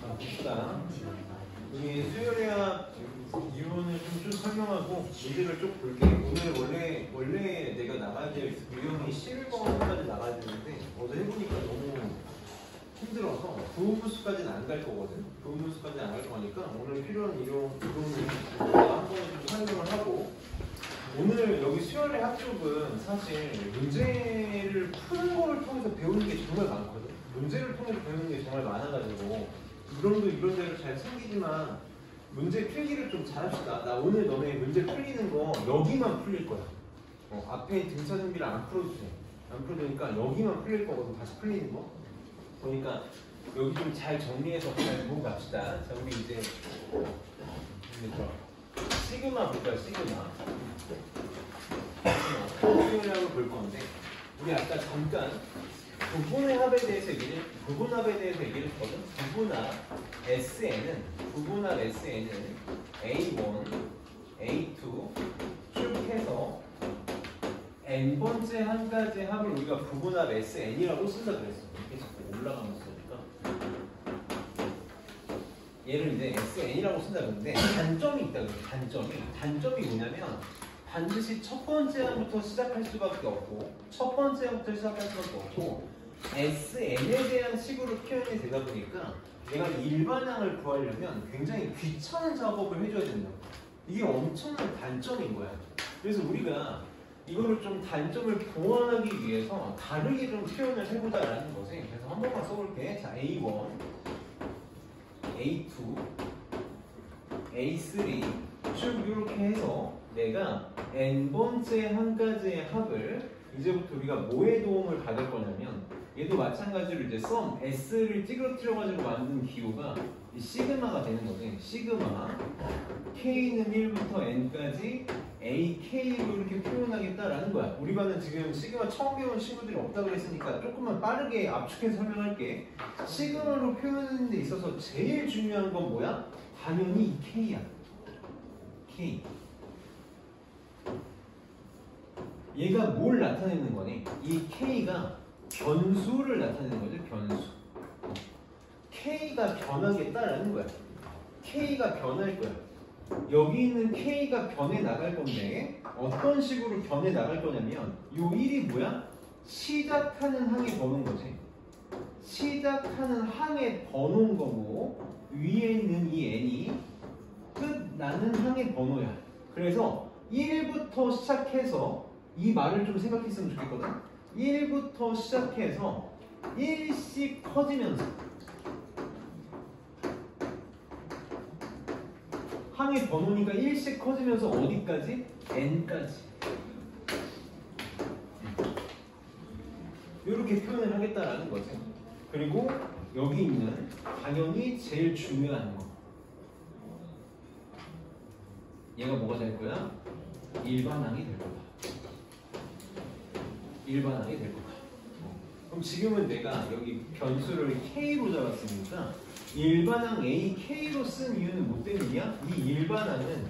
봅시다. 여기 수열해야 이론을 좀 설명하고 문제를 쭉 볼게. 오늘 원래 내가 나가야 될 유형이 11번까지 나가야 되는데 어제 해보니까 너무 힘들어서 부분수까지는 안 갈 거거든. 부분수까지는 안 갈 거니까 오늘 필요한 이론을 한 번에 좀 설명을 하고, 오늘 여기 수열의 합쪽은 사실 문제를 푸는 거를 통해서 배우는 게 정말 많거든. 문제를 통해서 배우는 게 정말 많아가지고 이론도 이론대로 잘 생기지만 문제 필기를 좀 잘합시다. 나 오늘 너네 문제 풀리는 거 여기만 풀릴 거야. 앞에 등차 준비를 안 풀어도 돼. 안 풀으니까 여기만 풀릴 거거든. 다시 풀리는 거. 그러니까 여기 좀 잘 정리해서 잘 보고 갑시다. 자, 우리 이제 시그마 볼까요? 시그마. 시그마를 볼 건데, 우리 아까 잠깐 부분의 합에 대해서 얘기했거든. 부분합 SN은 A1, A2 쭉 해서 n번째 한 가지 합을 우리가 부분합 SN이라고 쓴다 그랬어. 이렇게 자꾸 올라가면서 쓰니까 얘를 이제 SN이라고 쓴다 그러는데 단점이 있다 그래요. 단점이 뭐냐면 반드시 첫 번째 항부터 시작할 수밖에 없고 SN에 대한 식으로 표현이 되다 보니까 내가 일반항을 구하려면 굉장히 귀찮은 작업을 해줘야 된다. 이게 엄청난 단점인 거야. 그래서 우리가 이거를 좀 단점을 보완하기 위해서 다르게 좀 표현을 해보자라는 거지. 그래서 한 번만 써볼게. 자, A1, A2, A3 쭉 이렇게 해서 내가 n번째 한 가지의 합을 이제부터 우리가 뭐에 도움을 받을 거냐면, 얘도 마찬가지로 이제 썸 S를 찌그러뜨려가지고 만든 기호가 이 시그마가 되는 거지. 시그마 K는 1부터 N까지 AK로 이렇게 표현하겠다라는 거야. 우리 반은 지금 시그마 처음 배운 친구들이 없다고 했으니까 조금만 빠르게 압축해서 설명할게. 시그마로 표현하는 데 있어서 제일 중요한 건 뭐야? 당연히 이 K야. K. 얘가 뭘 나타내는 거니? 이 K가 변수를 나타내는 거죠. 변수. K가 변하겠다라는 거야. K가 변할 거야. 여기 있는 K가 변해 나갈 건데 어떤 식으로 변해 나갈 거냐면, 요 1이 뭐야? 시작하는 항의 번호인 거지. 시작하는 항의 번호인 거고, 위에 있는 이 N이 끝나는 항의 번호야. 그래서 1부터 시작해서 이 말을 좀 생각했으면 좋겠거든. 1부터 시작해서 1씩 커지면서 항의 번호니까 1씩 커지면서 어디까지? n까지. 이렇게 표현을 하겠다라는 거지. 그리고 여기 있는 당연히 제일 중요한 거, 얘가 뭐가 될 거야? 일반항이 될 거다. 일반항이 될 거다. 그럼 지금은 내가 여기 변수를 K로 잡았으니까 일반항 AK로 쓴 이유는 뭐 때문이야? 이 일반항은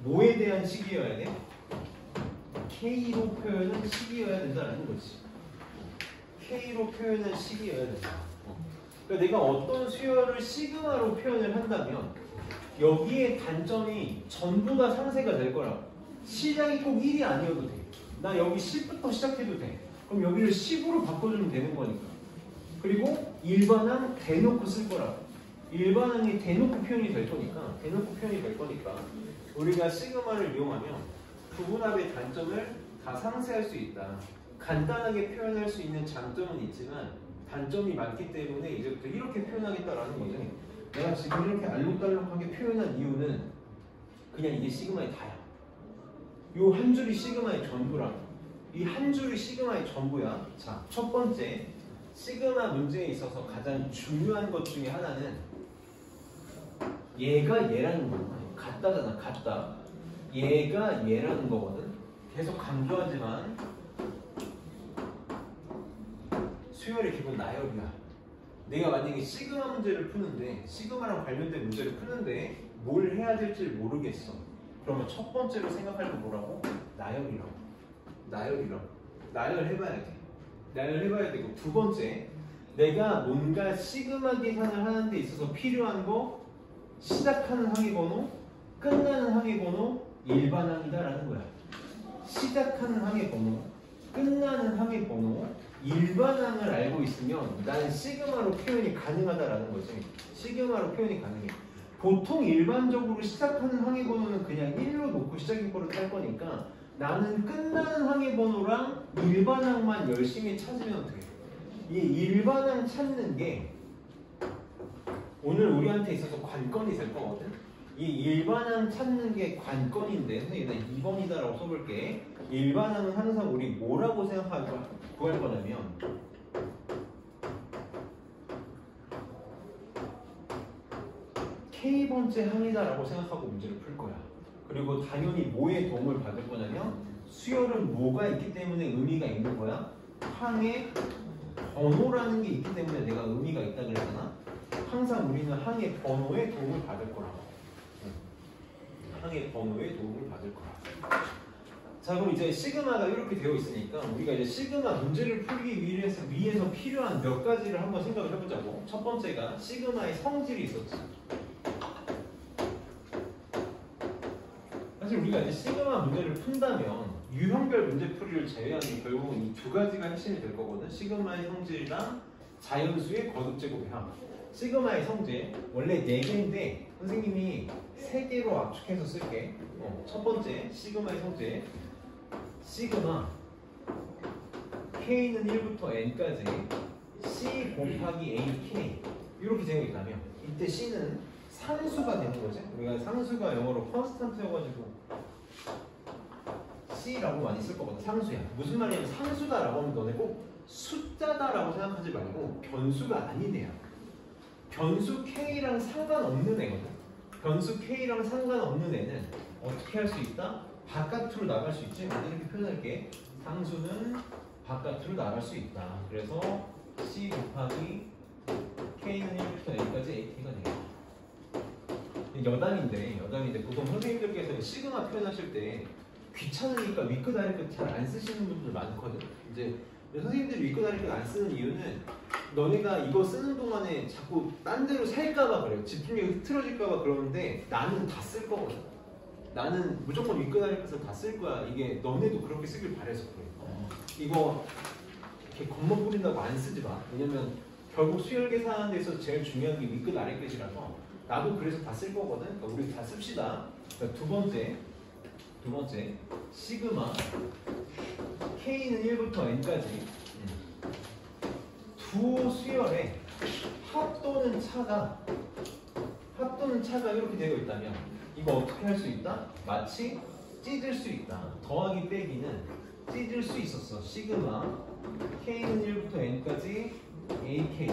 뭐에 대한 식이어야 돼? K로 표현한 식이어야 된다는 거지. K로 표현한 식이어야 된다. 그러니까 내가 어떤 수열을 시그마로 표현을 한다면 여기에 단점이 전부 다 상세가 될 거라고. 시작이 꼭 1이 아니어도 돼. 나 여기 10부터 시작해도 돼. 그럼 여기를 10으로 바꿔주면 되는 거니까. 그리고 일반항 대놓고 쓸 거라고. 일반항이 대놓고 표현이 될 거니까 우리가 시그마를 이용하면 부분합의 단점을 다 상세할 수 있다. 간단하게 표현할 수 있는 장점은 있지만 단점이 많기 때문에 이제부터 이렇게 표현하겠다라는 거지. 내가 지금 이렇게 알록달록하게 표현한 이유는 그냥 이게 시그마의 다야. 요 한 줄이 시그마의 전부라고. 이 한 줄이 시그마의 전부야. 자, 첫 번째 시그마 문제에 있어서 가장 중요한 것 중에 하나는 얘가 얘라는 거구나. 같다잖아. 같다. 얘가 얘라는 거거든. 계속 강조하지만 수열의 기본 나열이야. 내가 만약에 시그마 문제를 푸는데, 시그마랑 관련된 문제를 푸는데 뭘 해야 될지 모르겠어. 그러면 첫 번째로 생각할 거 뭐라고? 나열이라고. 나열해봐야 돼. 나열해봐야 되고, 두 번째 내가 뭔가 시그마 계산을 하는 데 있어서 필요한 거 시작하는 항의 번호, 끝나는 항의 번호, 일반항이다라는 거야. 시작하는 항의 번호, 끝나는 항의 번호, 일반항을 알고 있으면 나는 시그마로 표현이 가능하다라는 거지. 시그마로 표현이 가능해. 보통 일반적으로 시작하는 항의 번호는 그냥 1로 놓고 시작인 거를 할 거니까 나는 끝나는 항의 번호랑 일반항만 열심히 찾으면 돼. 이 일반항 찾는 게 오늘 우리한테 있어서 관건이 될 거거든. 이 일반항 찾는 게 관건인데 선생님 나 2번이다라고 써볼게. 일반항은 항상 우리 뭐라고 생각하고 구할 거냐면 K번째 항이다라고 생각하고 문제를 풀 거야. 그리고 당연히 뭐에 도움을 받을 거냐면 수열은 뭐가 있기 때문에 의미가 있는 거야? 항의 번호라는 게 있기 때문에 내가 의미가 있다 그랬잖아. 항상 우리는 항의 번호에 도움을 받을 거라고. 항의 번호에 도움을 받을 거라. 자, 그럼 이제 시그마가 이렇게 되어 있으니까 우리가 이제 시그마 문제를 풀기 위해서 필요한 몇 가지를 한번 생각을 해보자고. 첫 번째가 시그마의 성질이 있었지. 사실 우리가 이제 시그마 문제를 푼다면 유형별 문제풀이를 제외한 게 결국은 이 두 가지가 핵심이 될 거거든. 시그마의 성질이랑 자연수의 거듭제곱의 항. 시그마의 성질 원래 4개인데 선생님이 3개로 압축해서 쓸게. 첫 번째 시그마의 성질 시그마 K는 1부터 N까지 C 곱하기 AK 이렇게 되어 있다면 이때 C는 상수가 되는 거지. 우리가 상수가 영어로 컨스탄트여가지고 C라고 많이 쓸 거거든. 상수야. 무슨 말이냐면 상수다라고 하면 너네 꼭 숫자다라고 생각하지 말고 변수가 아니네요. 변수 K랑 상관없는 애거든. 변수 K랑 상관없는 애는 어떻게 할 수 있다? 바깥으로 나갈 수 있지. 이렇게 표현할게. 상수는 바깥으로 나갈 수 있다. 그래서 C 곱하기 K는 1부터 N까지 AK가 되겠다. 여담인데 보통 선생님들께서 시그마 표현하실 때 귀찮으니까 윗끝 아래끝 잘 안 쓰시는 분들 많거든. 이제 선생님들이 윗끝 아래끝 안 쓰는 이유는 너네가 이거 쓰는 동안에 자꾸 딴 데로 살까봐 그래요. 집중력이 흐트러질까봐 그러는데 나는 다 쓸 거거든. 나는 무조건 윗끝 아래끝을 다 쓸 거야. 이게 너네도 그렇게 쓰길 바래서 그래. 이거 이렇게 겉멋 부린다고 안 쓰지 마. 왜냐면 결국 수열 계산하는 데서 제일 중요한 게 윗끝 아래끝이라서 나도 그래서 다 쓸 거거든. 그러니까 우리 다 씁시다. 그러니까 두 번째 시그마 K는 1부터 N까지 두 수열의 합 또는 차가 이렇게 되어 있다면 이거 어떻게 할 수 있다? 마치 찢을 수 있다. 더하기 빼기는 찢을 수 있었어. 시그마 K는 1부터 N까지 AK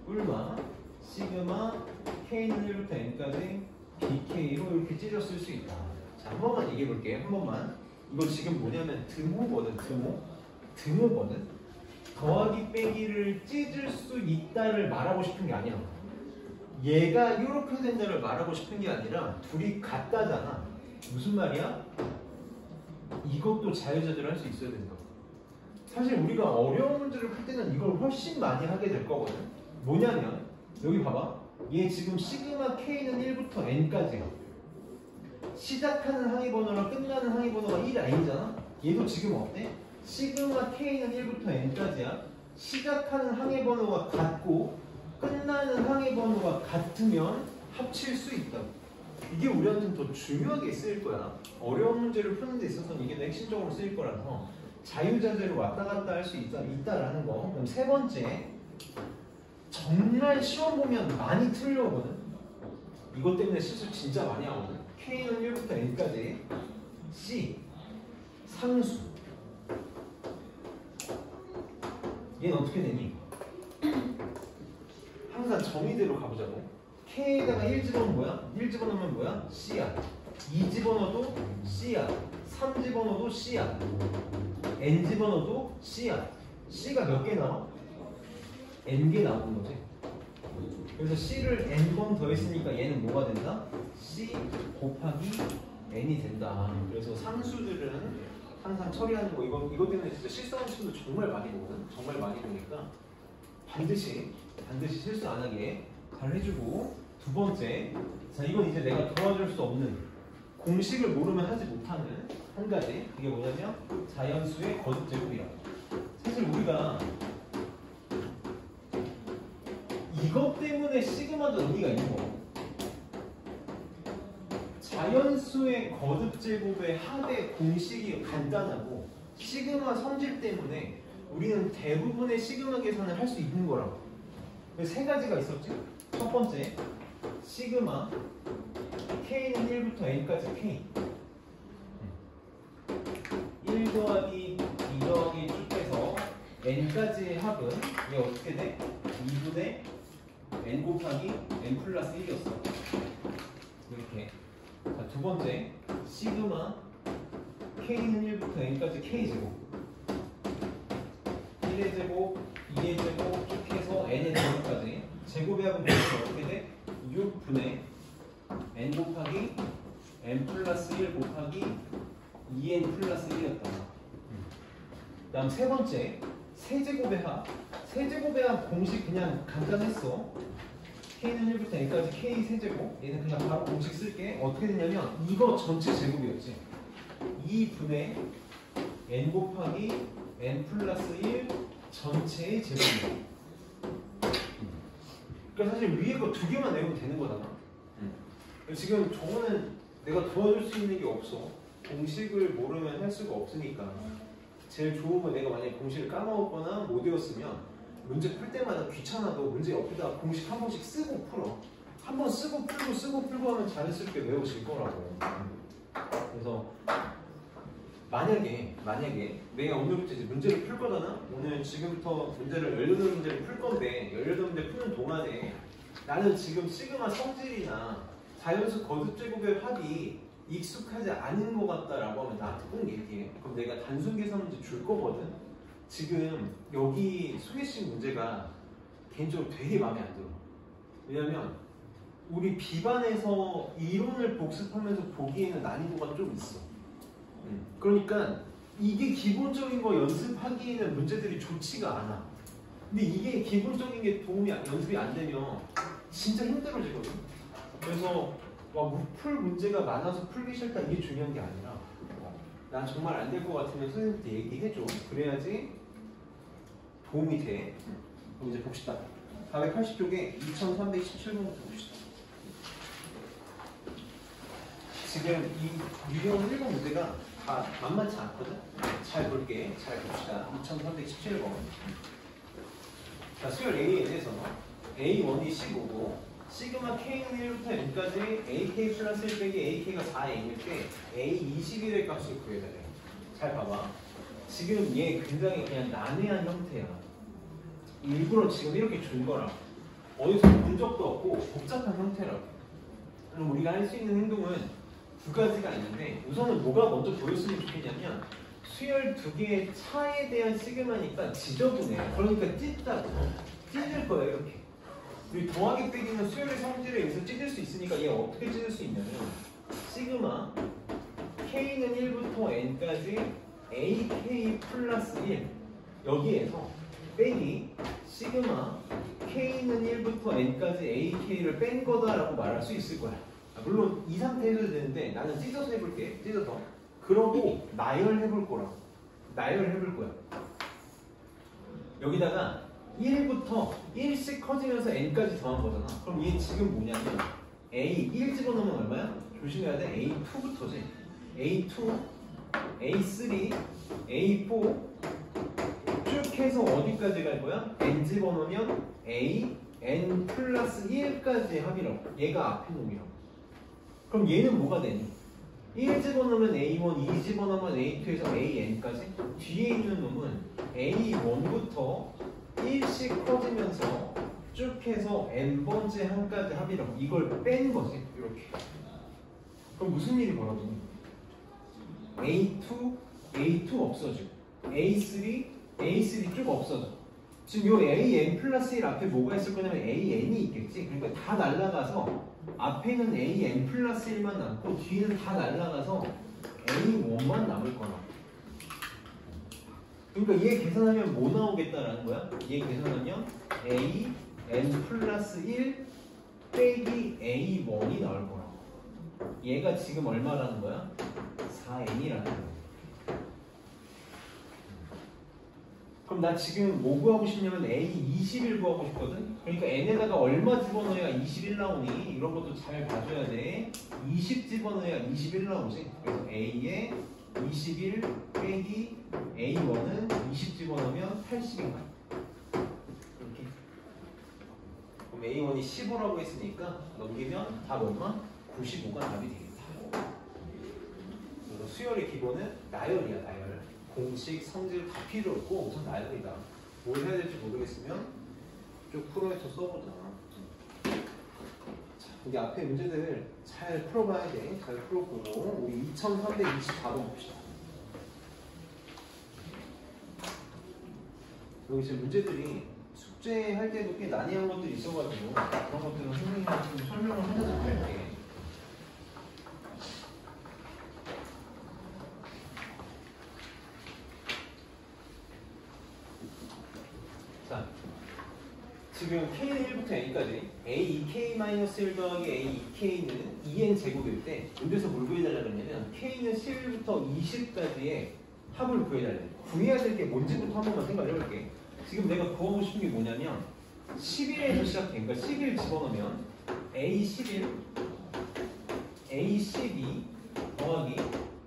꿀마 시그마 K는 1부터 N까지 BK로 이렇게 찢었을 수 있다. 자, 한 번만 얘기해 볼게요. 한 번만. 이거 지금 뭐냐면 드모거든. 드모거든. 더하기 빼기를 찢을 수 있다를 말하고 싶은 게 아니야. 얘가 이렇게 된다를 말하고 싶은 게 아니라 둘이 같다잖아. 무슨 말이야? 이것도 자유자재로 할 수 있어야 된다. 사실 우리가 어려운 문제를 풀 때는 이걸 훨씬 많이 하게 될 거거든. 뭐냐면 여기 봐봐. 얘 지금 시그마 K는 1부터 N까지 시작하는 항의 번호랑 끝나는 항의 번호가 1이 아니잖아. 얘도 지금 어때? 시그마 K는 1부터 N까지야. 시작하는 항의 번호가 같고 끝나는 항의 번호가 같으면 합칠 수 있다. 이게 우리한테는 더 중요하게 쓰일 거야. 어려운 문제를 푸는 데 있어서는 이게 핵심적으로 쓰일 거라서 자유자재로 왔다 갔다 할 수 있다라는 거. 그럼 세 번째, 정말 시험 보면 많이 틀려오거든. 이것 때문에 실수 진짜 많이 하거든. K는 1부터 N까지 C 상수. 얘는 어떻게 되니? 항상 정의대로 가보자고. K에다가 1 집어넣으면 뭐야? 1 집어넣으면 뭐야? C야. 2 집어넣어도 C야. 3 집어넣어도 C야. N 집어넣어도 C야. C가 몇 개 나와? N개 나오는 거지. 그래서 C를 N번 더했으니까 얘는 뭐가 된다? C 곱하기 N이 된다. 그래서 상수들은 항상 처리하는 거 이것 때문에 진짜 실수하는 친구들 정말 많이 보거든. 정말 많이 보니까 반드시 실수 안 하게 잘 해주고, 두 번째, 자 이건 이제 내가 도와줄 수 없는, 공식을 모르면 하지 못하는 한 가지, 그게 뭐냐면 자연수의 거듭 제곱이라고. 사실 우리가 이것 때문에 시그마도 의미가 있는 거. 자연수의 거듭 제곱의 합의 공식이 간단하고 시그마 성질 때문에 우리는 대부분의 시그마 계산을 할 수 있는 거라고. 세 가지가 있었지. 첫 번째, 시그마 K는 1부터 N까지 K 1 더하기 2 더하기 쭉 해서 N까지의 합은 이게 어떻게 돼? 2분의 N 곱하기 N 플러스 1이었어. 이렇게. 자, 두 번째, 시그마 K는 1부터 N까지 K제곱 1의 제곱, 2의 제곱 쭉 해서 N의 제곱까지 제곱의 합은 어떻게 돼? 6분의 N 곱하기 N 플러스 1 곱하기 2N 플러스 1이었다. 그 다음 세 번째, 세제곱의 합. 세제곱의 합 공식 그냥 간단했어. K는 1부터 N까지 K 세제곱. 얘는 그냥 바로 공식 쓸게. 어떻게 되냐면 이거 전체 제곱이었지. 2분의 N 곱하기 N 플러스 1 전체의 제곱이야. 그러니까 사실 위에 거 두 개만 내면 되는 거잖아. 지금 저거는 내가 도와줄 수 있는 게 없어. 공식을 모르면 할 수가 없으니까. 제일 좋은 건 내가 만약에 공식을 까먹었거나 못 외웠으면 문제 풀 때마다 귀찮아도 문제 옆에다 공식 한 번씩 쓰고 풀어. 한 번 쓰고 풀고 하면 자연스럽게 외워질 거라고. 그래서 만약에 내가 오늘부터 이제 문제를 풀 거잖아. 오늘 지금부터 문제를 18문제를 풀 건데 18문제 푸는 동안에 나는 지금 시그마 성질이나 자연수 거듭 제곱의 합이 익숙하지 않은 것 같다라고 하면 나한테 꼭 얘기해. 그럼 내가 단순 계산 문제 줄 거거든. 지금 여기 소개식 문제가 개인적으로 되게 마음에 안 들어. 왜냐면 우리 비반에서 이론을 복습하면서 보기에는 난이도가 좀 있어. 그러니까 이게 기본적인 거 연습하기에는 문제들이 좋지가 않아. 근데 이게 기본적인 게 연습이 안 되면 진짜 힘들어지거든. 그래서 풀 문제가 많아서 풀기 싫다 이게 중요한 게 아니라 난 정말 안 될 것 같으면 선생님한테 얘기해줘. 그래야지 도움이 돼. 그럼 이제 봅시다. 480쪽에 2317번부터 봅시다. 지금 이 유형 1번 문제가 다 만만치 않거든? 잘 볼게. 잘 봅시다. 2317번. 자, 수열 A에 대해서 A1이 15고 시그마 K는 1부터 N까지 AK 플러스 1 빼기 AK가 4N일 때 A21의 값을 구해야 돼. 잘 봐봐. 지금 얘 굉장히 그냥 난해한 형태야. 일부러 지금 이렇게 준 거라. 어디서 본 적도 없고 복잡한 형태라고. 그럼 우리가 할 수 있는 행동은 두 가지가 있는데 우선은 뭐가 먼저 보였으면 좋겠냐면 수열 두 개의 차에 대한 시그마니까 지저분해. 그러니까 찢다고. 찢을 거야 이렇게. 우리 더하기 빼기는 수열의 성질에 의해서 찢을 수 있으니까 얘 어떻게 찢을 수 있냐면 시그마 K는 1부터 N까지 AK 플러스 1 여기에서 빼기 시그마 K는 1부터 N까지 AK를 뺀 거다라고 말할 수 있을 거야. 물론 이 상태에서 해도 되는데 나는 찢어서 해볼게. 찢어서. 그러고 나열해볼 거라고. 나열해볼 거야. 여기다가 1부터 1씩 커지면서 N까지 더한 거잖아. 그럼 얘 지금 뭐냐면 A 1 집어넣으면 얼마야? 조심해야 돼. A2부터지. A2, A3, A4 쭉 해서 어디까지 갈 거야? N 집어넣으면 A, N 플러스 1까지 합이라고. 얘가 앞에 놈이라고. 그럼 얘는 뭐가 되니? 1 집어넣으면 A1, 2 집어넣으면 A2에서 AN까지. 뒤에 있는 놈은 A1부터 1씩 커지면서 쭉 해서 N번째 한까지 합이라고. 이걸 뺀 거지. 이렇게. 그럼 무슨 일이 벌어지니? A2 없어지고 A3 쭉 없어져. 지금 요 AN 플러스 1 앞에 뭐가 있을 거냐면 AN이 있겠지. 그러니까 다 날라가서 앞에는 AN 플러스 1만 남고 뒤는 다 날라가서 A1만 남을 거라. 그러니까 얘 계산하면 뭐 나오겠다라는 거야? 얘 계산하면 a n 플러스 1 빼기 a1이 나올 거라고. 얘가 지금 얼마라는 거야? 4n이라는 거야. 그럼 나 지금 뭐 구하고 싶냐면 A21 구하고 싶거든? 그러니까 n에다가 얼마 집어넣어야 21 나오니? 이런 것도 잘 봐줘야 돼. 20 집어넣어야 21 나오지. 그래서 A에 21 빼기 A1은 20 집어넣으면 80인 거야. 이렇게. 그럼 A1이 15라고 했으니까 넘기면 답 얼마? 95가 답이 되겠다. 그래서 수열의 기본은 나열이야, 나열. 공식, 성질 다 필요 없고 우선 나열이다. 뭘 해야 될지 모르겠으면 쭉 프로에서 써보자. 자, 이제 앞에 문제들 잘 풀어봐야 돼. 잘 풀어보고 우리 2324번 봅시다. 여기 지금 문제들이 숙제할 때도 꽤 난이한 것들이 있어가지고 그런 것들은 선생님한테 좀 설명을 하셔도 될게. 자, 지금 K는 1부터 N까지 A2K-1 더하기 A2K는 2N 제곱일 때 문제에서 뭘 구해달라고 했냐면 K는 11부터 20까지의 합을 구해달래. 구해야 될 게 뭔지부터 한 번만 생각을 해볼게. 지금 내가 구하고 싶은 게 뭐냐면 11에서 시작해. 그러니까 11 집어넣으면 A11, A12 더하기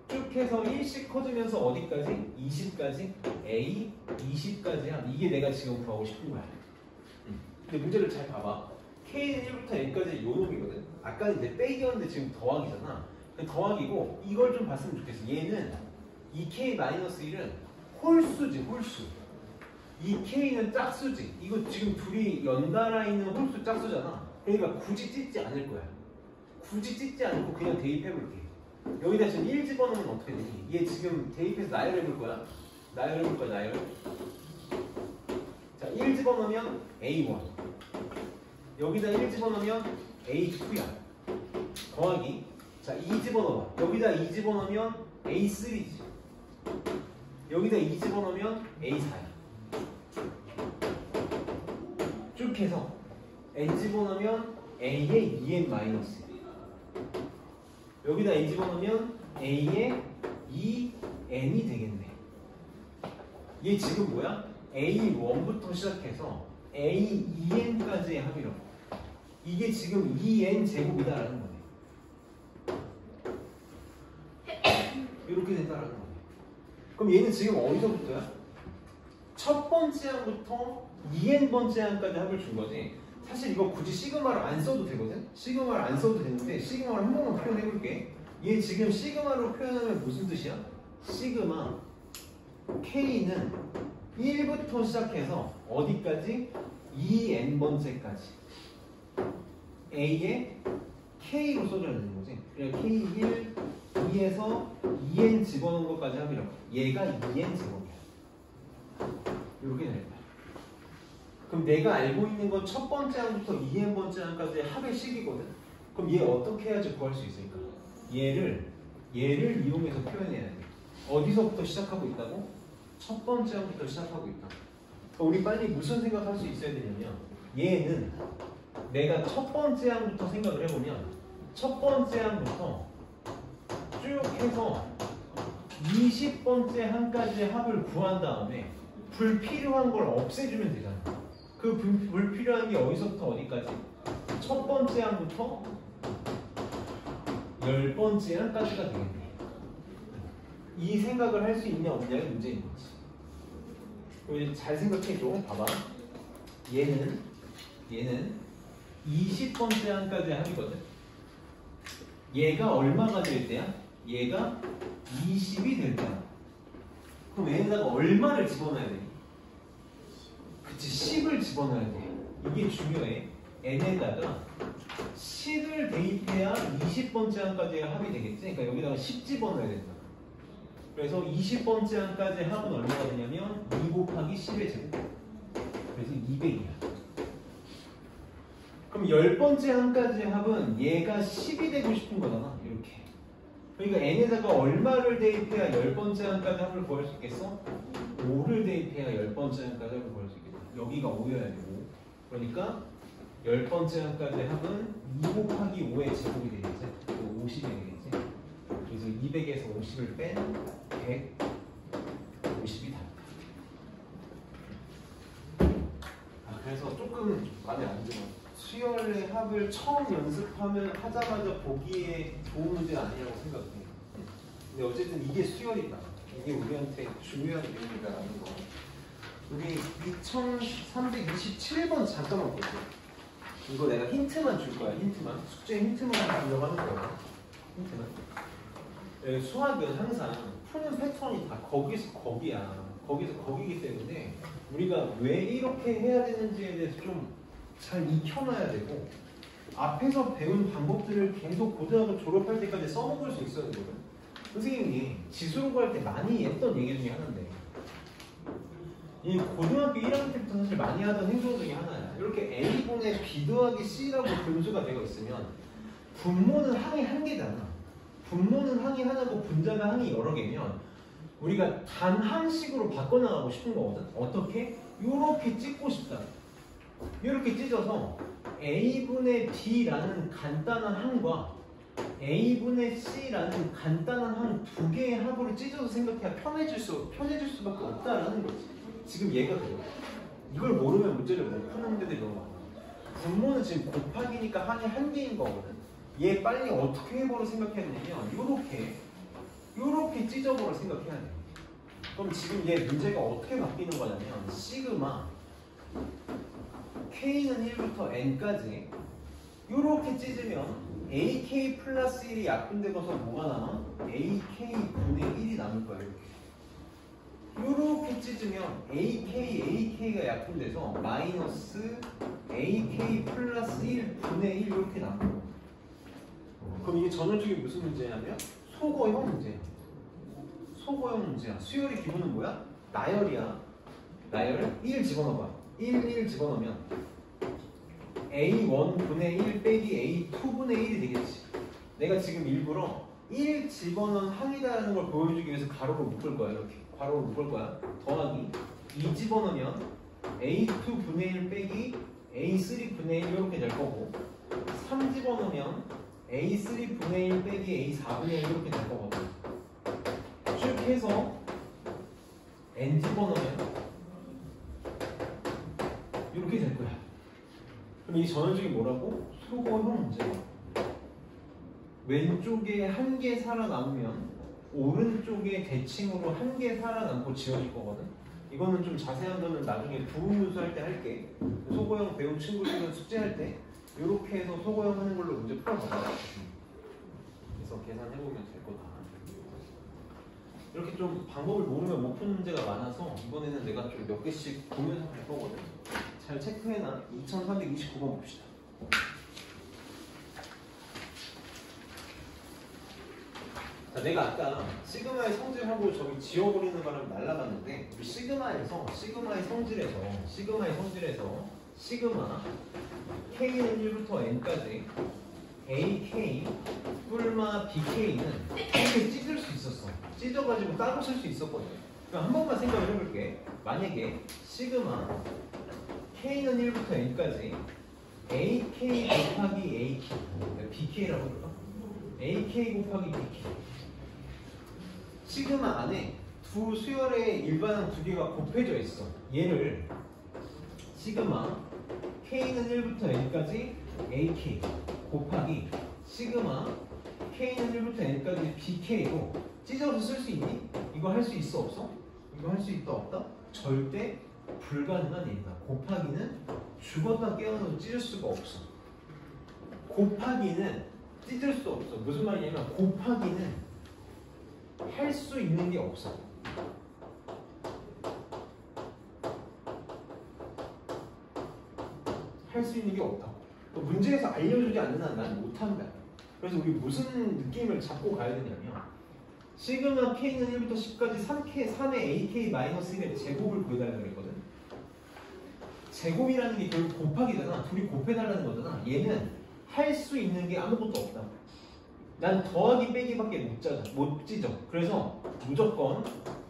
쭉 해서 1씩 커지면서 어디까지? 20까지? A20까지 합. 이게 내가 지금 구하고 싶은 거야. 근데 문제를 잘 봐봐. K는 1부터 N까지 요 놈이거든. 아까 이제 빼기였는데 지금 더하기잖아. 더하기고 이걸 좀 봤으면 좋겠어. 얘는 이 K-1은 홀수지, 홀수. 이 K는 짝수지. 이거 지금 둘이 연달아 있는 홀수 짝수잖아. 그러니까 굳이 찢지 않을 거야. 굳이 찢지 않고 그냥 대입해볼게. 여기다 지금 1 집어넣으면 어떻게 되니? 얘 지금 대입해서 나열해볼 거야. 나열해볼 거야, 나열. 자, 1 집어넣으면 A1. 여기다 1 집어넣으면 A2야. 더하기. 자, 2 집어넣어. 여기다 2 집어넣으면 A3지. 여기다 2 집어넣으면 A4야. 쭉 해서 N 집어넣으면 A의 2N-. 여기다 N 집어넣으면 A의 2N이 되겠네. 얘 지금 뭐야? A1부터 시작해서 A2N까지의 합이라고. 이게 지금 2N 제곱이다라는 거네. 이렇게 된다라는 거네. 그럼 얘는 지금 어디서부터야? 첫 번째 항부터 2N번째 항까지 합을 준 거지. 사실 이거 굳이 시그마를 안 써도 되거든? 시그마를 안 써도 되는데 시그마를 한 번만 표현해볼게. 얘 지금 시그마로 표현하면 무슨 뜻이야? 시그마 K는 1부터 시작해서 어디까지? 2N번째까지 A에 K로 써줘야 되는 거지. 그러니까 K1, 2에서 2N 집어넣은 것까지 합이라고. 얘가 2N 제곱이야. 이렇게 될 거야. 그럼 내가 알고 있는 건 첫 번째 항부터 2N번째 항까지의 합의 식이거든. 그럼 얘 어떻게 해야지 구할 수 있을까? 얘를 이용해서 표현해야 돼. 어디서부터 시작하고 있다고? 첫 번째 항부터 시작하고 있다. 우리 빨리 무슨 생각할 수 있어야 되냐면 얘는 내가 첫 번째 항부터 생각을 해보면 첫 번째 항부터 쭉 해서 20번째 항까지의 합을 구한 다음에 불필요한 걸 없애주면 되잖아. 그 불필요한 게 어디서부터 어디까지? 첫 번째 항부터 10번째 항까지가 되겠네. 이 생각을 할 수 있냐 없냐의 문제인 거지. 우리 잘 생각해줘. 봐봐. 얘는 20번째 항까지의 합이거든. 얘가 얼마가 될 때야? 얘가 20이 될 때야. 그럼 얘에다가 얼마를 집어넣어야 돼? 그치, 10을 집어넣어야 돼. 이게 중요해. n에다가 10을 대입해야 20번째 항까지의 합이 되겠지? 그러니까 여기다가 10 집어넣어야 된다. 그래서 20번째 항까지의 합은 얼마가 되냐면 2 곱하기 10의 제곱. 그래서 200이야. 그럼 10번째 항까지의 합은 얘가 10이 되고 싶은 거잖아. 이렇게. 그러니까 n에다가 얼마를 대입해야 10번째 항까지 합을 구할 수 있겠어? 5를 대입해야 10번째 항까지 합을 구할 수 있겠다. 여기가 5여야 되고. 그러니까 10번째 항까지 합은 2 곱하기 5의 제곱이 되겠지. 또 50이 되겠지. 그래서 200에서 50을 뺀 150이 답이다. 그래서 조금 마음에 안 들어. 수열의 합을 처음 연습하면 하자마자 보기에 좋은 문제 아니라고 생각해. 근데 어쨌든 이게 수열이다. 이게 우리한테 중요한 내용이다라는 거. 우리 2327번 잠깐만 볼게요. 이거 내가 힌트만 줄 거야. 힌트만. 숙제 힌트만 주려고 하는 거야. 힌트만. 네, 수학은 항상 푸는 패턴이 다 거기서 거기야. 거기서 거기기 때문에 우리가 왜 이렇게 해야 되는지에 대해서 좀 잘 익혀놔야 되고 앞에서 배운 방법들을 계속 고등학교 졸업할 때까지 써먹을 수 있어야 되거든. 선생님이 지수로 구할 때 많이 했던 얘기 중에 하나인데 이 고등학교 1학년 때부터 사실 많이 하던 행동 중에 하나야. 이렇게 A분의 B 더하기 C라고 분수가 되어 있으면 분모는 항이 한 개잖아. 분모는 항이 하나고 분자가 항이 여러 개면 우리가 단항식으로 바꿔나가고 싶은 거거든. 어떻게? 요렇게 찍고 싶다. 이렇게 찢어서 A분의 B라는 간단한 항과 A분의 C라는 간단한 항 두 개의 합으로 찢어서 생각해야 편해질 수밖에 없다라는 거지. 지금 얘가 그래. 이걸 모르면 문제를 못 푸는 데들이 너무 많아. 분모는 지금 곱하기니까 항이 한 개인 거거든. 얘 빨리 어떻게 해보러 생각해야 되냐면 요렇게 찢어보러 생각해야 돼. 그럼 지금 얘 문제가 어떻게 바뀌는 거냐면 시그마 K는 1부터 N까지 요렇게 찢으면 AK 플러스 1이 약분되고서 뭐가 남아? AK 분의 1이 남을 거야. 요렇게 찢으면 AK가 약분돼서 마이너스 AK 플러스 1 분의 1 이렇게 남고. 그럼 이게 전형적인 무슨 문제냐면 소거형 문제야. 소거형 문제야. 수열의 기본은 뭐야? 나열이야. 나열 1 집어넣어봐. 1 집어넣으면 A1 분의 1 빼기 A2 분의 1이 되겠지. 내가 지금 일부러 1 집어넣은 항이다라는 걸 보여주기 위해서 가로로 묶을 거야. 이렇게 가로로 묶을 거야. 더하기 2 집어넣으면 A2 분의 1 빼기 A3 분의 1 이렇게 될 거고 3 집어넣으면 A3 분의 1 빼기 A4 분의 1 이렇게 될 거거든. 쭉 해서 N 집어넣으면 이렇게 될 거야. 그럼 이 전형적인 뭐라고? 소거형 문제야. 왼쪽에 한 개 살아남으면 오른쪽에 대칭으로 한 개 살아남고 지워질 거거든. 이거는 좀 자세한 거는 나중에 부분분수 할 때 할게. 소거형 배운 친구들은 숙제할 때 이렇게 해서 소거형 하는 걸로 문제 풀어봐라. 그래서 계산해보면 될 거다. 이렇게 좀 방법을 모르면 못 푸는 문제가 많아서 이번에는 내가 좀 몇 개씩 보면서 갈 거거든. 잘 체크해놔. 2329번 봅시다. 자, 내가 아까 시그마의 성질하고 저기 지워버리는 바람에 날아갔는데 우리 시그마의 성질에서 시그마 K는 1부터 N까지 AK 뿔마 BK는 이렇게 찢을 수 있었어. 찢어가지고 따로 쓸 수 있었거든. 그럼 한 번만 생각을 해볼게. 만약에 시그마 K는 1부터 N까지 AK 곱하기 AK BK라고 그럴까? AK 곱하기 BK 시그마 안에 두 수열의 일반항 두 개가 곱해져 있어. 얘를 시그마 K는 1부터 N까지 AK 곱하기 시그마 K는 1부터 N까지 BK로 찢어서 쓸 수 있니? 이거 할 수 있어 없어? 이거 할 수 있다 없다? 절대 불가능한 일이다. 곱하기는 죽었다 깨어나도 찢을 수가 없어. 곱하기는 찢을 수 없어. 무슨 말이냐면 곱하기는 할 수 있는 게 없어. 할 수 있는 게 없다. 문제에서 알려주지 않는 한 난 못한다. 그래서 우리 무슨 느낌을 잡고 가야 되냐면 시그마 K는 1부터 10까지 3의 AK-1의 제곱을 구해달라고 했거든. 제곱이라는 게 결국 곱하기잖아. 둘이 곱해달라는 거잖아. 얘는 할 수 있는 게 아무것도 없다. 난 더하기 빼기밖에 못 찢어. 그래서 무조건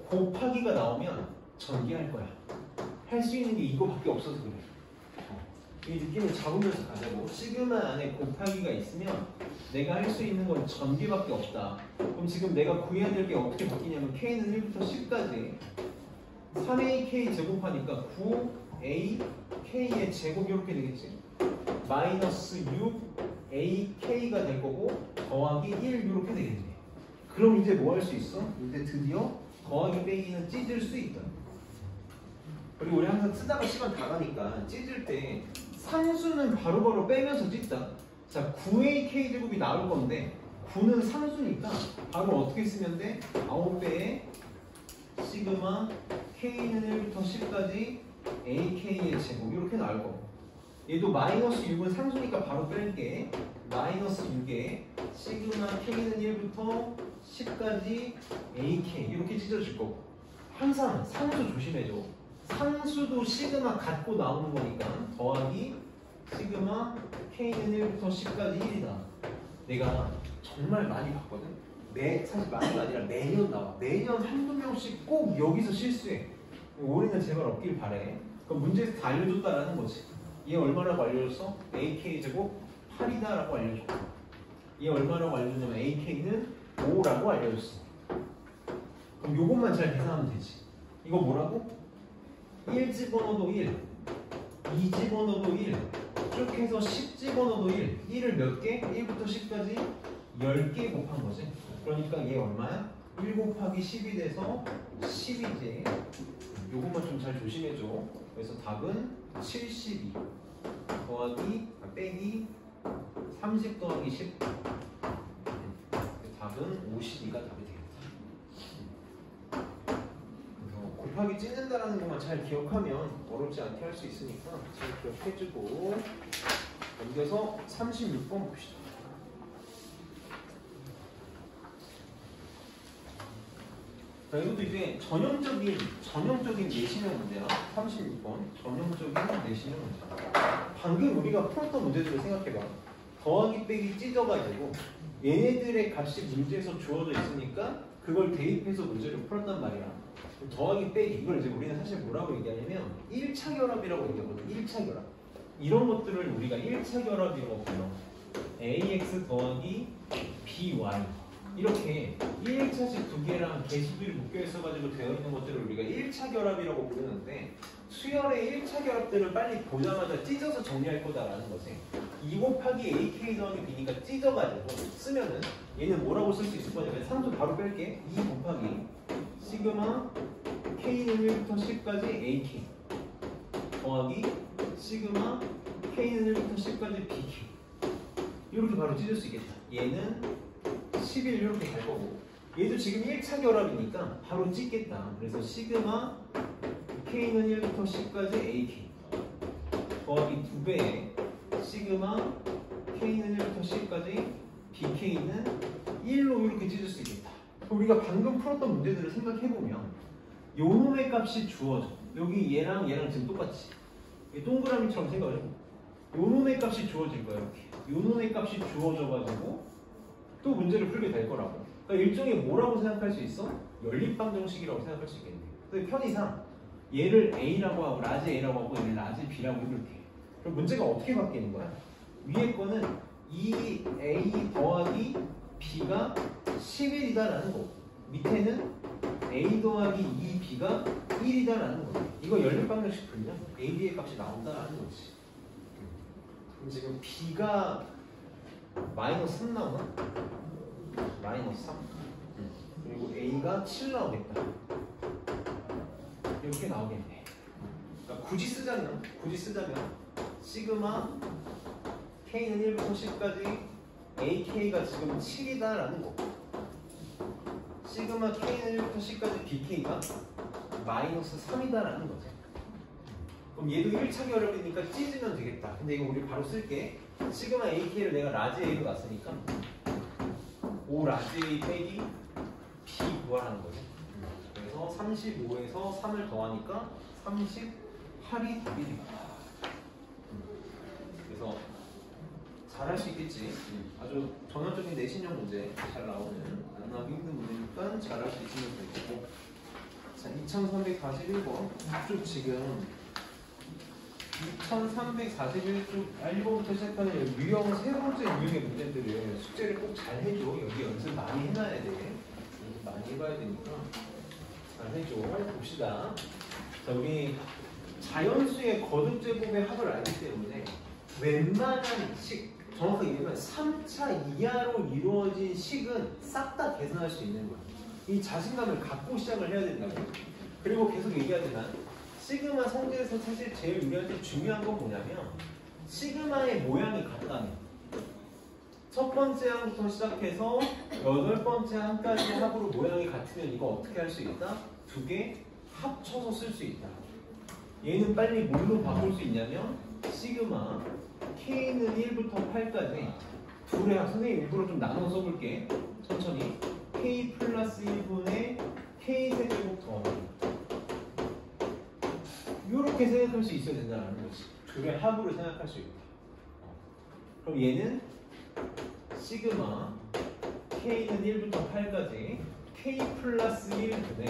곱하기가 나오면 전개할 거야. 할 수 있는 게 이거밖에 없어서 그래. 이 느낌을 잡으면서 가자고. 시그마 안에 곱하기가 있으면 내가 할 수 있는 건 전개밖에 없다. 그럼 지금 내가 구해야 될 게 어떻게 바뀌냐면 K는 1부터 10까지 3AK 제곱하니까 9AK의 제곱 이렇게 되겠지. 마이너스 6AK가 될 거고 더하기 1 이렇게 되겠네. 그럼 이제 뭐 할 수 있어? 이제 드디어 더하기 빼기는 찢을 수 있다. 그리고 우리 항상 쓰다가 시간 다 가니까 찢을 때 상수는 바로바로 빼면서 찢자. 자, 9AK 제곱이 나올 건데 9는 상수니까 바로 어떻게 쓰면 돼? 9배의 시그마 K는 1부터 10까지 AK의 제곱 이렇게 나올 거고, 얘도 마이너스 6은 상수니까 바로 뺄게. 마이너스 6에 시그마 K는 1부터 10까지 AK 이렇게 찢어질 거고, 항상 상수 조심해줘. 상수도 시그마 갖고 나오는 거니까 더하기 시그마 K는 1부터 10까지 1이다. 내가 정말 많이 봤거든. 사실 많이가 아니라 매년 나와. 매년 한두 명씩 꼭 여기서 실수해. 올해는 제발 없길 바래. 그럼 문제에서 다 알려줬다라는 거지. 얘 얼마라고 알려줬어? AK 제곱 8이다라고 알려줘. 얘 얼마라고 알려줬냐면 AK는 5라고 알려줬어. 그럼 요것만 잘 계산하면 되지. 이거 뭐라고? 1 집어넣어도 1, 2 집어넣어도 1, 쭉 해서 10 집어넣어도 1. 1을 몇 개? 1부터 10까지 10개 곱한 거지. 그러니까 얘 얼마야? 1 곱하기 10이 돼서 10이지. 요것만 좀 잘 조심해줘. 그래서 답은 72 더하기 빼기 30 더하기 10. 답은 52가 답이 되겠다. 그래서 곱하기 찢는다라는 것만 잘 기억하면 어렵지 않게 할 수 있으니까 잘 기억해주고, 넘겨서 36번 봅시다. 자, 이것도 이제 전형적인 내신형 문제야. 36번 전형적인 내신형 문제. 방금 우리가 풀었던 문제들을 생각해봐. 더하기 빼기 찢어가지고 얘네들의 값이 문제에서 주어져 있으니까 그걸 대입해서 문제를 풀었단 말이야. 더하기 빼기, 이걸 이제 우리는 사실 뭐라고 얘기하냐면 1차 결합이라고 얘기하거든. 1차 결합. 이런 것들을 우리가 1차 결합이라고 불러. AX 더하기 BY. 이렇게 1차식 두 개랑 개수들이 묶여 있어가지고 되어 있는 것들을 우리가 1차 결합이라고 부르는데, 수열의 1차 결합들을 빨리 보자마자 찢어서 정리할 거다라는 거지. 2 곱하기 AK 더하기 B니까 찢어가지고 쓰면은 얘는 뭐라고 쓸 수 있을 거냐면, 상수 바로 뺄게. 2 곱하기 시그마 K는 1부터 10까지 AK 더하기 시그마 K는 1부터 10까지 BK. 이렇게 바로 찢을 수 있겠다. 얘는 11 이렇게 갈 거고, 얘도 지금 1차 결합이니까 바로 찢겠다. 그래서 시그마 K는 1부터 10까지 AK 더하기 2배의 시그마 K는 1부터 10까지 BK는 1로 이렇게 찢을 수 있겠다. 우리가 방금 풀었던 문제들을 생각해보면 요 놈의 값이 주어져. 여기 얘랑 지금 똑같이 동그라미처럼 생각해보고 요 놈의 값이 주어질 거야. 이렇게 요 놈의 값이 주어져가지고 또 문제를 풀게 될 거라고. 그러니까 일종의 뭐라고 생각할 수 있어? 연립방정식이라고 생각할 수 있겠네. 근데 편의상 얘를 A라고 하고 라지 A라고 하고 얘를 라지 B라고 이렇게. 그럼 문제가 어떻게 바뀌는 거야? 위에 거는 2A 더하기 B가 11이다라는 거, 밑에는 A 더하기 2B가 1이다라는 거. 이거 연립방정식 풀면 A, B의 값이 나온다라는 거지. 그럼 지금 B가 마이너스 3 나오나? 마이너스 3. 그리고 A가 7 나오겠다. 이렇게 나오겠네. 그러니까 굳이 쓰자면 시그마 K는 1부터 10까지 AK가 지금 7이다라는 거. 시그마 K는 1부터 10까지 BK가 마이너스 3이다라는 거지. 그럼 얘도 1차 결합이니까 찢으면 되겠다. 근데 이거 우리 바로 쓸게. 시그마 AK를 내가 라지 A로 놨으니까 5 라지 A 빼기 B 구하라는 거지. 그래서 35에서 3을 더하니까 38이 답이 됩니다. 그래서 잘할 수 있겠지. 아주 전형적인 내신형 문제 잘 나오는, 안 나오기 힘든 문제니까 잘할 수 있으면 되고. 자, 2341번. 이쪽 지금 2341쪽 1번부터 시작하는 유형 세 번째 유형의 문제들을 숙제를 꼭 잘 해줘. 여기 연습 많이 해놔야 돼. 연습 많이 해봐야 되니까 잘 해줘. 봅시다. 자, 우리 자연수의 거듭 제곱의 합을 알기 때문에 웬만한 식, 정확하게 얘기하면 3차 이하로 이루어진 식은 싹 다 계산할 수 있는 거야. 이 자신감을 갖고 시작을 해야 된다고. 그리고 계속 얘기하지만 시그마 성질에서 사실 제일 우리한테 중요한 건 뭐냐면 시그마의 모양이 같다면 첫 번째 항부터 시작해서 8번째 항까지 합으로 모양이 같으면 이거 어떻게 할 수 있다? 두 개 합쳐서 쓸 수 있다. 얘는 빨리 뭘로 바꿀 수 있냐면 시그마 K는 1부터 8까지 둘의 합, 선생님 일부러 좀 나눠 써볼게. 천천히. K 플러스 1분의 K 세제곱 더하기. 이렇게 생각할 수 있어야 된다는 거지. 둘의 합으로 생각할 수 있다. 그럼 얘는 시그마 K는 1부터 8까지 K 플러스 1분의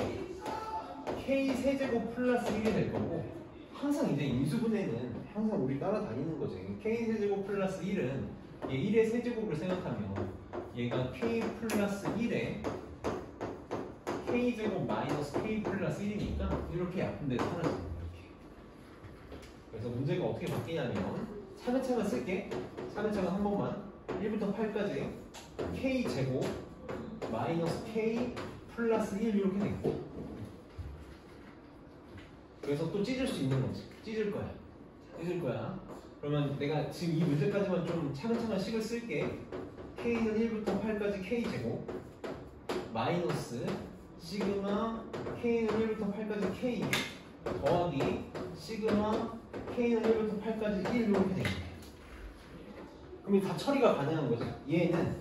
K 세제곱 플러스 1이 될 거고, 항상 이제 임수분해는 항상 우리 따라다니는 거지. K 세제곱 플러스 1은 얘 1의 세제곱을 생각하면 얘가 K 플러스 1에 K 제곱 마이너스 K 플러스 1이니까 이렇게 약분돼 사라지는 거야. 이렇게. 그래서 문제가 어떻게 바뀌냐면 차근차근 쓸게. 차근차근 한 번만. 1부터 8까지 K 제곱 마이너스 K 플러스 1 이렇게 돼 있고, 그래서 또 찢을 수 있는 거지. 찢을 거야. 찢을 거야. 그러면 내가 지금 이 문제까지만 좀 차근차근 식을 쓸게. K는 1부터 8까지 K 제곱 마이너스 시그마 K는 1부터 8까지 K 더하기 시그마 K는 1부터 8까지 1 이렇게 되겠네. 그럼 이 다 처리가 가능한 거죠. 얘는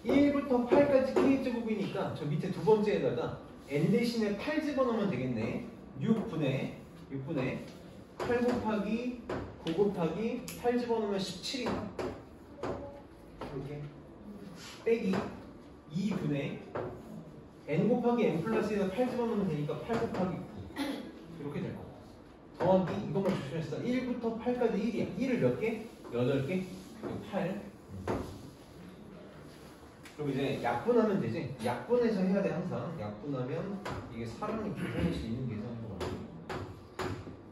1부터 8까지 K 제곱이니까 저 밑에 두 번째에다가 N 대신에 8 집어넣으면 되겠네. 6분의 8 곱하기 9 곱하기 8 집어넣으면 17이다. 이렇게 빼기 2분의 N 곱하기 N 플러스 1에서 8 집어넣으면 되니까 8 곱하기 9 이렇게 될 거고, 더하기 이것만 조심했어. 1부터 8까지 1이야. 1을 몇 개? 8개? 8. 그럼 이제 약분하면 되지. 약분해서 해야 돼. 항상 약분하면 이게 사람이 계산할 수 있는 계산인 거 같아.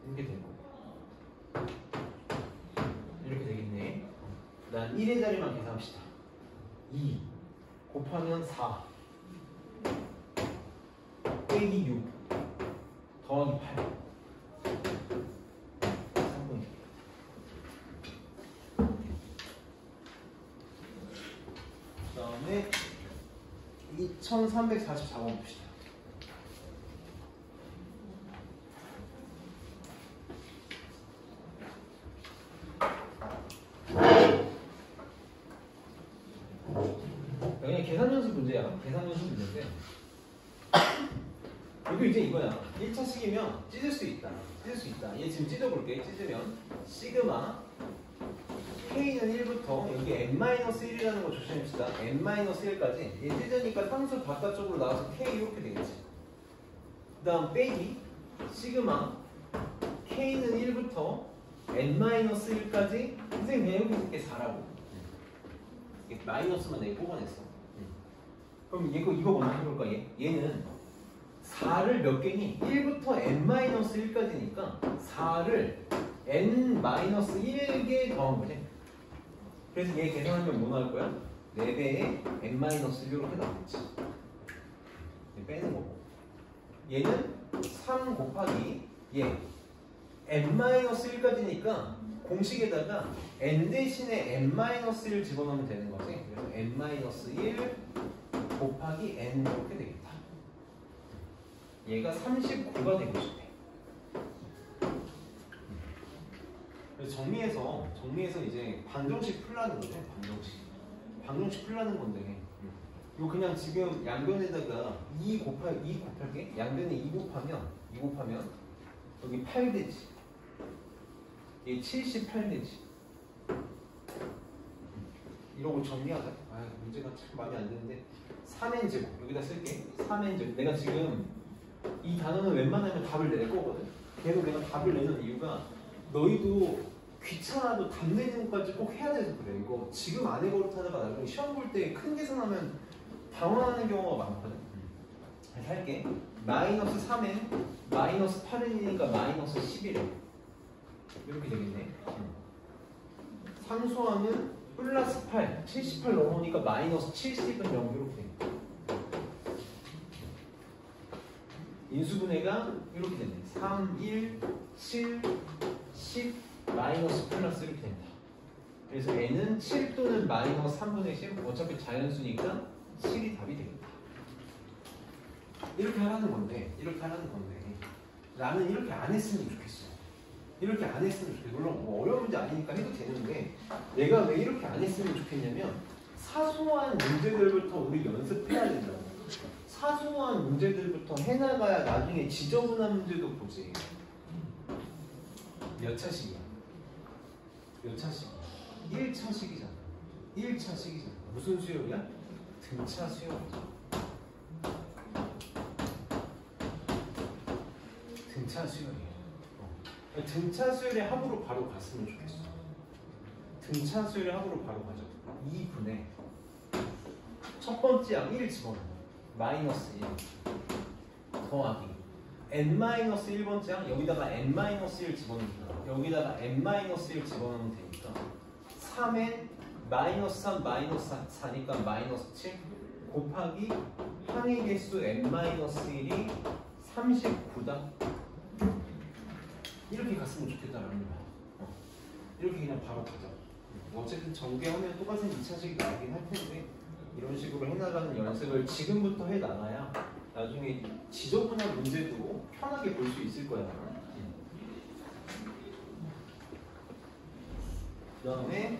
이렇게 될 거고, 이렇게 되겠네. 난 1의 자리만 계산합시다. 2 곱하면 4 빼기 6 더하기 8 3분의. 그 다음에 2344번 봅시다. 그냥 계산 연습 문제야. 계산 연습 문제인데 이거 이제 이거야. 1차식이면 찢을 수 있다. 찢을 수 있다. 얘 지금 찢어볼게. 찢으면 시그마 K는 1부터 여기 N-1이라는 거 조심합시다. N-1까지 얘 찢으니까 상수 바깥쪽으로 나와서 K 이렇게 되겠지. 그 다음 빼기 시그마 K는 1부터 N-1까지 선생님 그냥 여기 이렇게 4라고 마이너스만 내가 뽑아냈어. 그럼 이거 먼저 해볼까? 얘는 4를 몇 개니? 1부터 n-1까지니까 4를 n-1개 더한 거지. 그래서 얘 계산하면 뭐 나올 거야? 4배에 n-1 이렇게 나오겠지. 빼는 거고. 얘는 3 곱하기 얘 n-1까지니까 공식에다가 n 대신에 n-1을 집어넣으면 되는 거지. 그래서 n-1 곱하기 n 이렇게 되겠다. 얘가 39가 되고 싶대. 그래서 정리해서 이제 방정식 풀라는 거죠. 방정식 풀라는 건데, 이거 그냥 지금 양변에다가 2 곱할게. 양변에 2 곱하면 여기 8 되지. 얘 78 되지. 이러고 정리하자. 아, 문제가 참 마음에 안 드는데 3n제곱 여기다 쓸게. 3n제곱 내가 지금 이 단어는 웬만하면 답을 낼 거거든. 계속 내가 답을 내는 이유가 너희도 귀찮아도 답 내는 것까지 꼭 해야 돼서 그래. 이거 지금 안 해버릇하다가 나중에 시험 볼 때 큰 계산하면 당황하는 경우가 많거든. 다시 할게. 마이너스 3에 마이너스 8이니까 마이너스 11에 이렇게 되겠네. 상수함은 플러스 8, 78 넘어오니까 마이너스 70은 0 이렇게 되겠네. 인수분해가 이렇게 되네. 3, 1, 7, 10, 마이너스 플러스 이렇게 된다. 그래서 n은 7 또는 마이너스 3분의 10, 어차피 자연수니까 7이 답이 되겠다. 이렇게 하라는 건데, 나는 이렇게 안 했으면 좋겠어. 이렇게 안 했으면 좋겠어. 물론 뭐 어려운 문제 아니니까 해도 되는데, 내가 왜 이렇게 안 했으면 좋겠냐면, 사소한 문제들부터 우리 연습해야 된다고. 사소한 문제들부터 해나가야 나중에 지저분한 문제도 보지. 몇 차식이야? 몇 차식? 1차식이잖아. 1차식이잖아. 무슨 수열이야? 등차 수열이죠. 등차 수열이에요. 등차 수열의 합으로 바로 갔으면 좋겠어. 등차 수열의 합으로 바로 가자. 2분의 첫 번째 양 1 집어넣어. 마이너스 1 더하기 n-1번째 양 여기다가 n-1 집어넣으면 여기다가 n-1 집어넣으면 되니까 3n 마이너스 3 마이너스 4니까 마이너스 7 곱하기 항의 개수 n-1이 39다. 이렇게 갔으면 좋겠다라는 거야. 이렇게 그냥 바로 가자. 어쨌든 전개하면 똑같은 2차식이 나오긴 할 텐데 이런 식으로 해나가는 연습을 지금부터 해나가야 나중에 지저분한 문제도 편하게 볼 수 있을 거야. 그 다음에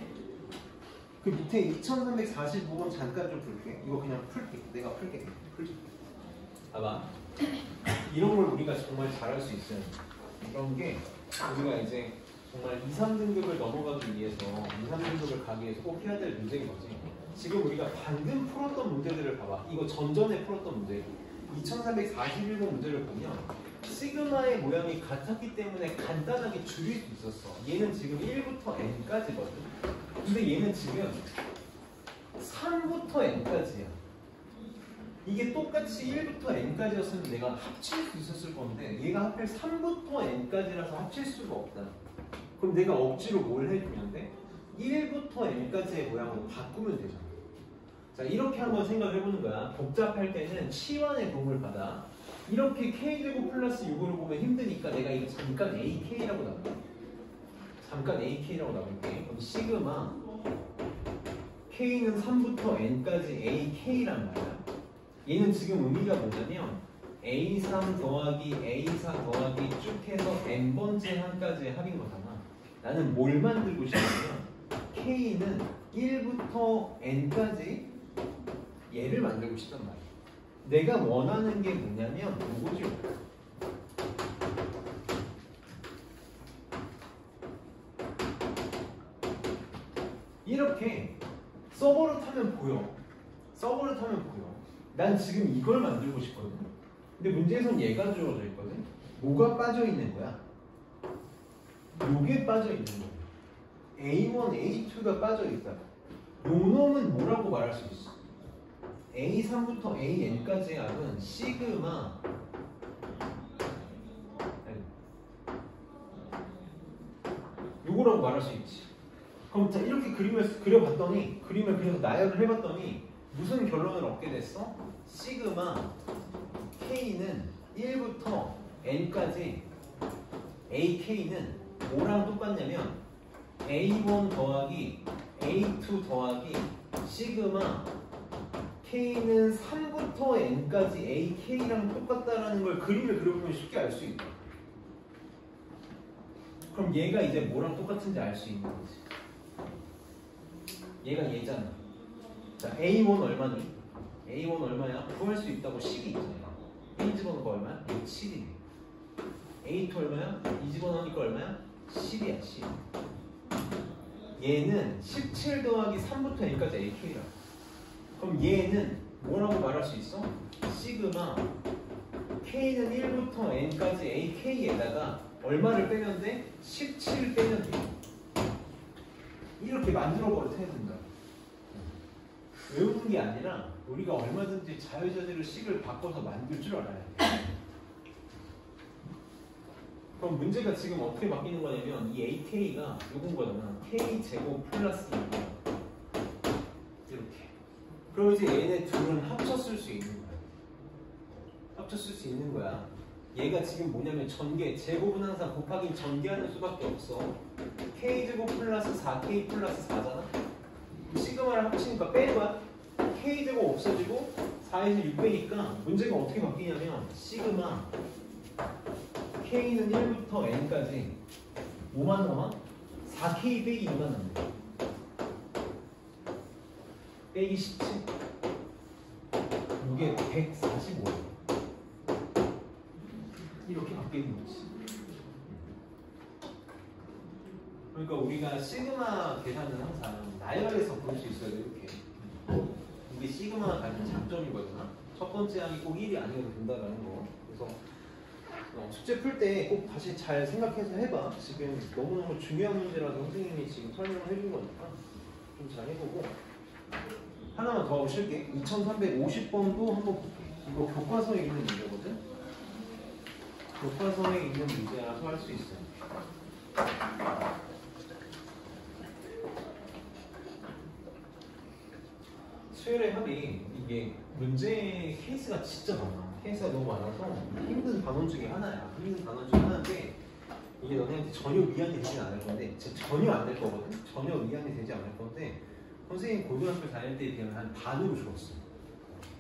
그 밑에 2345번 잠깐 좀 풀게. 이거 그냥 풀게. 내가 풀게. 봐봐. 이런 걸 우리가 정말 잘할 수 있어요. 이런 게 우리가 이제 정말 2, 3등급을 넘어가기 위해서 2, 3등급을 가기 위해서 꼭 해야 될 문제인 거지. 지금 우리가 방금 풀었던 문제들을 봐봐. 이거 전전에 풀었던 문제 2341번 문제를 보면 시그마의 모양이 같았기 때문에 간단하게 줄일 수 있었어. 얘는 지금 1부터 n까지거든. 근데 얘는 지금 3부터 n까지야. 이게 똑같이 1부터 n까지였으면 내가 합칠 수 있었을 건데 얘가 하필 3부터 n까지라서 합칠 수가 없다. 그럼 내가 억지로 뭘 해주면 돼? 1부터 n까지의 모양으로 바꾸면 되잖아. 자, 이렇게 한번 생각을 해보는 거야. 복잡할 때는 치환의 도움을 받아. 이렇게 k제곱 플러스 6으로 보면 힘드니까 내가 이거 잠깐 ak라고 나눠. 잠깐 ak라고 나눌게. 그럼 시그마 k는 3부터 n까지 ak란 말이야. 얘는 지금 의미가 뭐냐면 A3 더하기 A4 더하기 쭉 해서 n번째 항까지의 합인 거잖아. 나는 뭘 만들고 싶냐면 K는 1부터 n까지 얘를 만들고 싶단 말이야. 내가 원하는 게 뭐냐면 뭐죠? 이렇게 서버를 타면 보여. 서버를 타면 보여. 난 지금 이걸 만들고 싶거든. 근데 문제에선 얘가 주어져 있거든. 뭐가 빠져 있는 거야? 요게 빠져 있는 거야. A1, A2가 빠져 있다. 요 놈은 뭐라고 말할 수 있어? A3부터 AN까지의 합은 시그마 요거라고 말할 수 있지. 그럼 자 이렇게 그림을 그려봤더니 그림을 그려서 나열을 해봤더니 무슨 결론을 얻게 됐어? 시그마 K는 1부터 N까지 AK는 뭐랑 똑같냐면 A1 더하기 A2 더하기 시그마 K는 3부터 N까지 AK랑 똑같다라는 걸 그림을 그려보면 쉽게 알 수 있다. 그럼 얘가 이제 뭐랑 똑같은지 알 수 있는 거지. 얘가 얘잖아. 자, A1 얼마니? A1 얼마야? 구할 수 있다고 10이 있잖아. 1 집어넣으니까 얼마야? 7이네. A2 얼마야? 2 집어넣으니까 얼마야? 10이야, 10. 얘는 17 더하기 3부터 N까지 AK라. 그럼 얘는 뭐라고 말할 수 있어? 시그마 K는 1부터 N까지 AK에다가 얼마를 빼면 돼? 17 빼면 돼. 이렇게 만들어버려 태든가. 외우는 게 아니라 우리가 얼마든지 자유자재로 식을 바꿔서 만들 줄 알아야 돼. 그럼 문제가 지금 어떻게 바뀌는 거냐면 이 AK가 요건 거잖아. K제곱 플러스 2야. 이렇게. 그럼 이제 얘네 둘은 합쳤을 수 있는 거야. 합쳤을 수 있는 거야. 얘가 지금 뭐냐면 전개, 제곱은 항상 곱하기 전개하는 수밖에 없어. K제곱 플러스 4K 플러스 4잖아. 시그마를 합치니까 빼는 거야. K제곱 없어지고 4에서 6 빼니까 문제가 어떻게 바뀌냐면 시그마 K는 1부터 N까지 5만 남아? 4K 빼기 2만 남네. 빼기 17. 이게 145. 이렇게 바뀌는 거지. 그러니까 우리가 시그마 계산은 항상 나열해서 볼 수 있어야 돼. 이렇게. 이게 시그마가 가진 장점이거든요. 첫 번째 항이 꼭 1이 아니어도 된다라는 거. 그래서 숙제 풀 때 꼭 다시 잘 생각해서 해봐. 지금 너무너무 중요한 문제라서 선생님이 지금 설명을 해준 거니까 좀 잘 해보고. 하나만 더 쉴게. 2350번도 한번 볼게. 이거 교과서에 있는 문제거든. 교과서에 있는 문제라서 할 수 있어요. 수열의 합이 이게 문제 케이스가 진짜 많아. 케이스가 너무 많아서 힘든 단원 중에 하나야. 힘든 단원 중에 하나인데 이게 너네한테 전혀 위안이 되지 않을 건데 전혀 안 될 거거든. 전혀 위안이 되지 않을 건데 선생님 고등학교 다닐 때에 비하면 한 반으로 줄었어.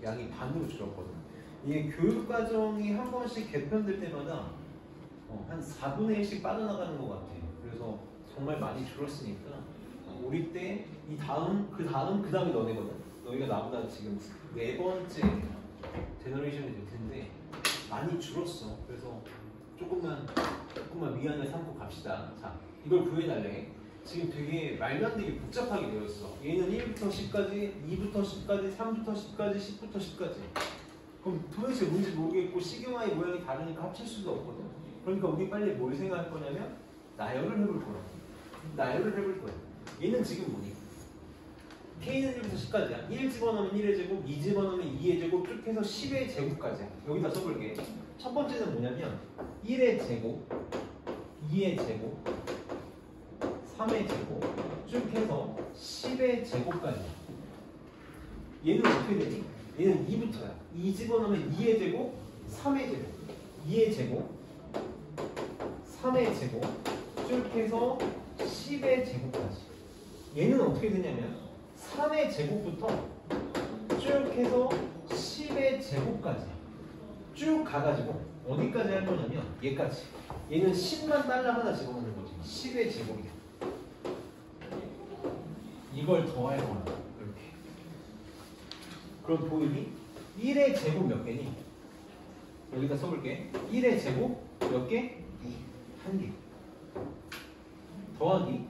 양이 반으로 줄었거든. 이게 교육과정이 한 번씩 개편될 때마다 한 4분의 1씩 빠져나가는 것 같아. 그래서 정말 많이 줄었으니까 우리 때 이 다음 그 다음이 너네거든. 너희가 나보다 지금 4번째 제너레이션이 될 텐데 많이 줄었어. 그래서 조금만 위안을 삼고 갑시다. 자, 이걸 구해달래. 지금 되게 말도 안 되게 복잡하게 되어 있어. 얘는 1부터 10까지, 2부터 10까지, 3부터 10까지, 10부터 10까지. 그럼 도대체 뭔지 모르겠고 시그마의 모양이 다르니까 합칠 수도 없거든. 그러니까 우리 빨리 뭘 생각할 거냐면 나열을 해볼 거야. 나열을 해볼 거야. 얘는 지금 뭐니? K는 1부터 10까지야. 1 집어넣으면 1의 제곱, 2 집어넣으면 2의 제곱, 쭉 해서 10의 제곱까지야. 여기다 써볼게. 첫 번째는 뭐냐면 1의 제곱, 2의 제곱, 3의 제곱, 쭉 해서 10의 제곱까지야. 얘는 어떻게 되니? 얘는 2부터야. 2 집어넣으면 2의 제곱, 3의 제곱, 2의 제곱, 3의 제곱, 쭉 해서 10의 제곱까지. 얘는 어떻게 되냐면 3의 제곱부터 쭉 해서 10의 제곱까지 쭉 가가지고 어디까지 할 거냐면 얘까지. 얘는 10만 달러 하나 집어넣는 거지. 10의 제곱이야. 이걸 더할 거야. 이렇게. 그럼 보이니? 1의 제곱 몇 개니? 여기다 써볼게. 1의 제곱 몇 개? 1개. 더하기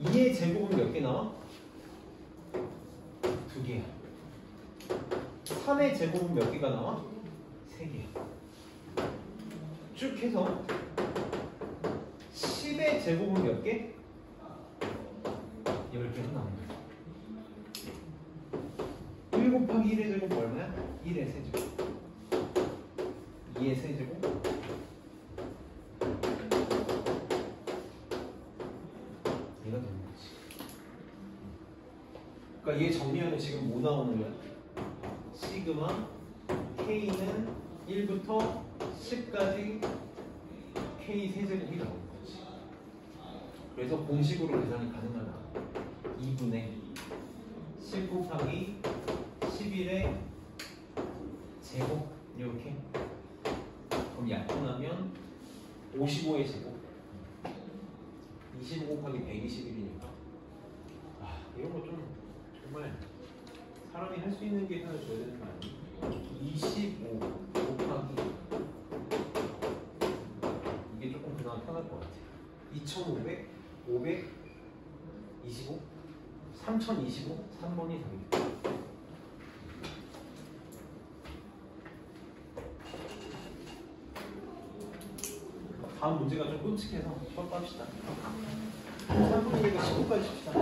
2의 제곱은 몇 개 나와? 2개야. 3의 제곱은 몇 개가 나와? 3개야. 쭉 해서 10의 제곱은 몇 개? 10개가 나옵니다. 1 곱하기 1의 제곱 얼마야? 1의 세제곱. 2의 세제곱. 얘가 되는 거지. 그러니까 얘 정리하면 지금 뭐 나오는 거야? 시그마 K는 1부터 10까지 K 세제곱이 나오는 거지. 그래서 공식으로 계산이 가능하다. 2분의 10 곱하기 11의 제곱 이렇게. 그럼 약분하면 55의 제곱. 25 곱하기 121이니까 이런 거 좀 정말 사람이 할 수 있는 계산을 줘야 되는 거 아니야? 25 곱하기 이게 조금 그나마 편할 것 같아. 2500, 500, 25, 3025, 3번이 답이겠다. 다음 문제가 좀 끔찍해서 수업 합시다. 3분이니까 19까지 칩시다.